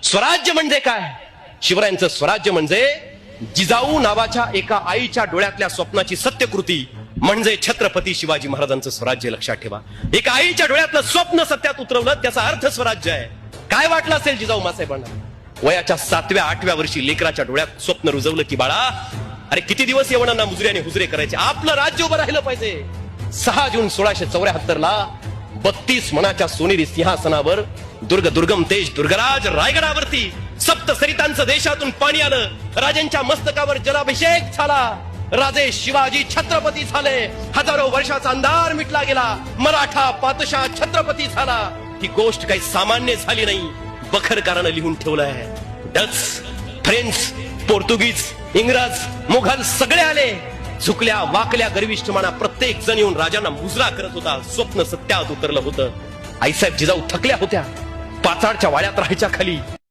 स्वराज्य म्हणजे काय? शिवरायांचं स्वराज्य म्हणजे जिजाऊ नावाच्या एका आईच्या डोळ्यातल्या स्वप्नाची सत्यकृती म्हणजे छत्रपती शिवाजी महाराजांचं स्वराज्य. लक्षात ठेवा, एका आईच्या डोळ्यातलं स्वप्न सत्यात उतरवलं त्याचा अर्थ स्वराज्य आहे. काय वाटलं असेल जिजाऊ मासाहेबांना? वयाच्या 7व्या 8व्या वर्षी लेकराच्या डोळ्यात स्वप्न रुजवलं की बाळा, अरे किती दिवस येवणांना मुजऱ्याने हुजरे करायचे, आपलं राज्य उभं राहिलं पाहिजे. 6 जून 1674 ला 32 मणाच्या सोनेरी सिंहासनावर दुर्गम तेज दुर्गराज रायगडावरती सप्तसरितांचं देशातून पाणी आलं. राजांच्या मस्तकावर जलाभिषेक झाला. राजे शिवाजी छत्रपती झाले. हजारो वर्षाचा अंधार मिटला गेला. मराठा पातशाह छत्रपती झाला. ही गोष्ट काही सामान्य झाली नाही. बखरकारानं लिहून ठेवलंय. डच, फ्रेंच, पोर्तुगीज, इंग्रज, मुघल सगळे आले. झुकल्या वाकल्या गर्विष्ठमाना प्रत्येक जण येऊन राजांना मुजरा करत होता. स्वप्न सत्यात उतरलं होतं. आईसाहेब जिजाऊ थकल्या होत्या. पाचाडच्या वाड्यात राहायच्या खाली